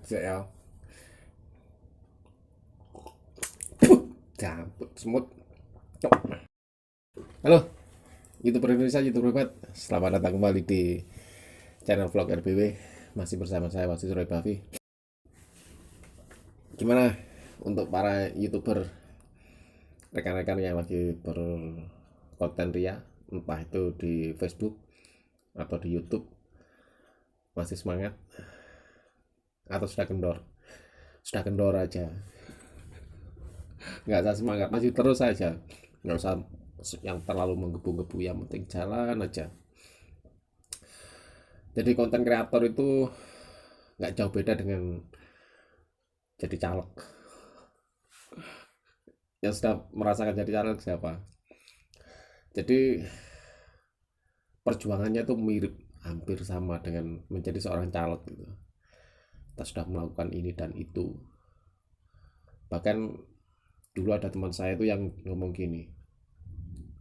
Saya cabut semut. Halo, YouTuber Indonesia, YouTuber hebat. Selamat datang kembali di channel vlog RBW. Masih bersama saya Wasi Surai Bavi. Gimana untuk para YouTuber rekan-rekan yang lagi berkonten ria, entah itu di Facebook atau di YouTube, masih semangat atau sudah kendor? Sudah kendor aja, nggak usah semangat, masih terus aja, nggak usah yang terlalu menggebu-gebu, yang penting jalan aja. Jadi konten kreator itu nggak jauh beda dengan jadi caleg. Yang sudah merasakan jadi caleg siapa? Jadi perjuangannya itu mirip, hampir sama dengan menjadi seorang caleg gitu. Kita sudah melakukan ini dan itu. Bahkan dulu ada teman saya itu yang ngomong gini.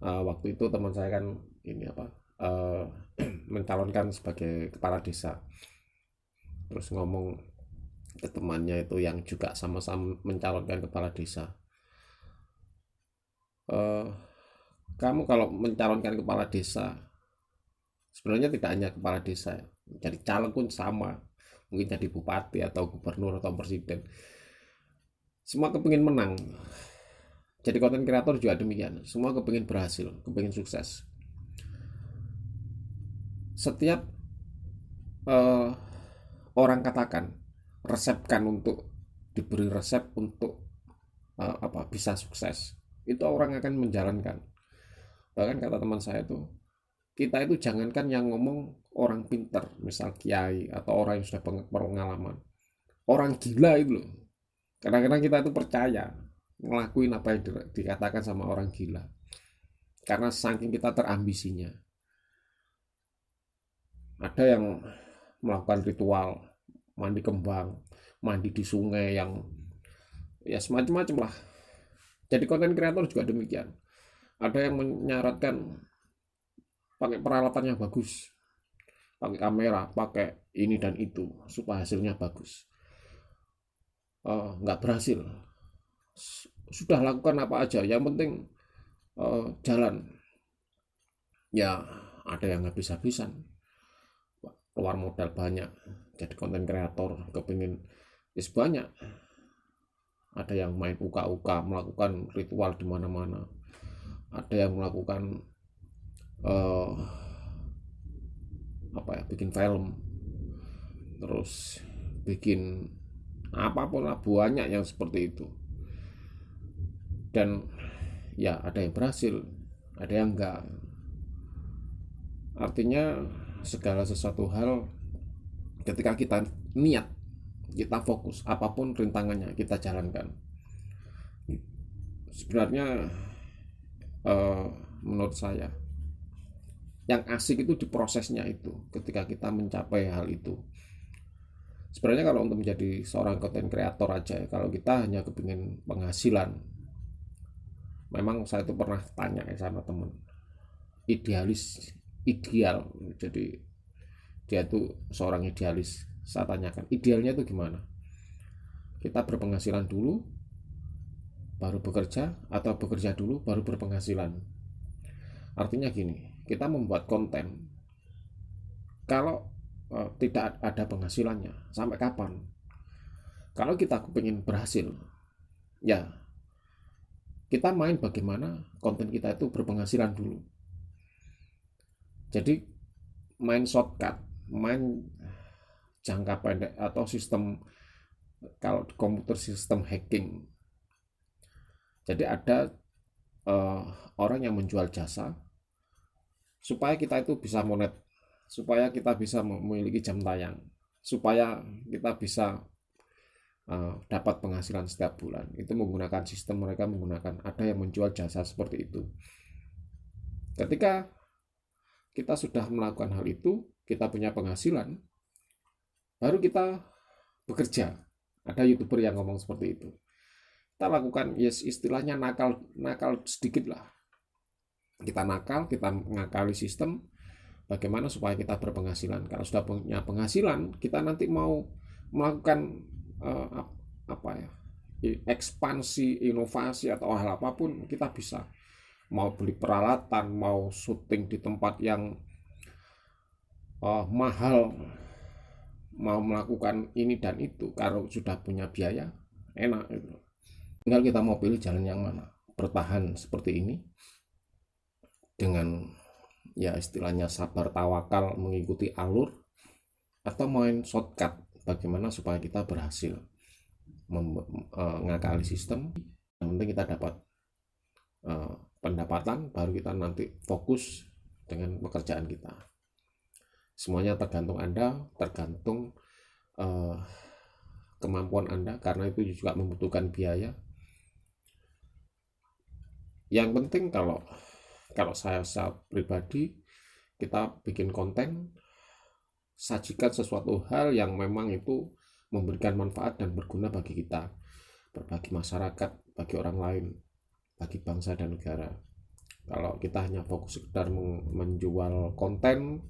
Waktu itu teman saya kan ini apa? uh, Mencalonkan sebagai kepala desa. Terus ngomong ke temannya itu yang juga sama-sama mencalonkan kepala desa. Eh, Kamu kalau mencalonkan kepala desa, sebenarnya tidak hanya kepala desa, jadi caleg pun sama, mungkin jadi bupati atau gubernur atau presiden, semua kepingin menang. Jadi konten kreator juga demikian, semua kepingin berhasil, kepingin sukses. Setiap eh, orang katakan resepkan untuk diberi resep untuk apa bisa sukses, itu orang akan menjalankan. Bahkan kata teman saya itu, kita itu jangankan yang ngomong orang pinter, misal kiai atau orang yang sudah pengalaman, orang gila itu loh. Kadang-kadang kita itu percaya ngelakuin apa yang dikatakan sama orang gila, karena saking kita terambisinya. Ada yang melakukan ritual mandi kembang, mandi di sungai, yang ya semacam-macam lah. Jadi konten kreator juga demikian. Ada yang menyarankan pakai peralatan yang bagus, pakai kamera, pakai ini dan itu supaya hasilnya bagus. Nggak berhasil, sudah lakukan apa aja, yang penting jalan. Ya ada yang habis-habisan, keluar modal banyak, jadi konten kreator, kepingin banyak. Ada yang main uka-uka, melakukan ritual di mana-mana. Ada yang melakukan uh, apa ya, bikin film, terus bikin apapun lah, banyak yang seperti itu. Dan ya ada yang berhasil, ada yang enggak. Artinya segala sesuatu hal, ketika kita niat, kita fokus, apapun rintangannya kita jalankan. Sebenarnya eh, menurut saya yang asik itu di prosesnya itu, ketika kita mencapai hal itu. Sebenarnya kalau untuk menjadi seorang content creator aja, kalau kita hanya kepingin penghasilan, memang saya itu pernah tanya sama temen, ideal, jadi dia tuh seorang idealis. Saya tanyakan idealnya itu gimana, kita berpenghasilan dulu baru bekerja, atau bekerja dulu baru berpenghasilan. Artinya gini, kita membuat konten, kalau tidak ada penghasilannya, sampai kapan? Kalau kita ingin berhasil, ya kita main bagaimana konten kita itu berpenghasilan dulu. Jadi main shortcut, main jangka pendek, atau sistem, kalau di komputer sistem hacking. Jadi ada uh, orang yang menjual jasa supaya kita itu bisa monet, supaya kita bisa memiliki jam tayang, supaya kita bisa dapat penghasilan setiap bulan. Itu menggunakan sistem, mereka menggunakan, ada yang menjual jasa seperti itu. Ketika kita sudah melakukan hal itu, kita punya penghasilan, baru kita bekerja. Ada YouTuber yang ngomong seperti itu. Kita lakukan, yes, istilahnya nakal sedikit lah. Kita nakal, kita mengakali sistem, bagaimana supaya kita berpenghasilan. Kalau sudah punya penghasilan, kita nanti mau melakukan apa ya, ekspansi inovasi atau hal apapun kita bisa. Mau beli peralatan, mau syuting di tempat yang mahal, mau melakukan ini dan itu, kalau sudah punya biaya enak gitu. Tinggal kita mau pilih jalan yang mana, bertahan seperti ini dengan ya istilahnya sabar tawakal mengikuti alur, atau main shortcut bagaimana supaya kita berhasil mengakali sistem. Yang penting kita dapat pendapatan, baru kita nanti fokus dengan pekerjaan kita. Semuanya tergantung Anda, tergantung kemampuan Anda, karena itu juga membutuhkan biaya. Yang penting kalau saya pribadi, kita bikin konten, sajikan sesuatu hal yang memang itu memberikan manfaat dan berguna bagi kita, bagi masyarakat, bagi orang lain, bagi bangsa dan negara. Kalau kita hanya fokus sekedar menjual konten,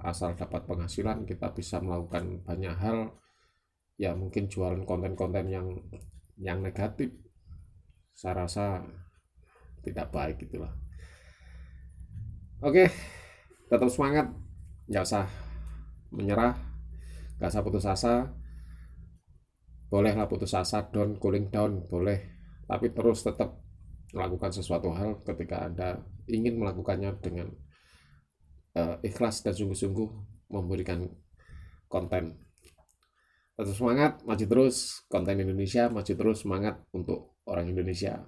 asal dapat penghasilan, kita bisa melakukan banyak hal. Ya mungkin jualan konten-konten yang negatif, saya rasa tidak baik gitulah. Oke, tetap semangat, nggak usah menyerah, nggak usah putus asa. Bolehlah putus asa, cooling down boleh, tapi terus tetap melakukan sesuatu hal ketika Anda ingin melakukannya dengan ikhlas dan sungguh-sungguh memberikan konten. Tetap semangat, maju terus, konten Indonesia maju terus, semangat untuk orang Indonesia.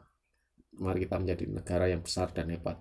Mari kita menjadi negara yang besar dan hebat.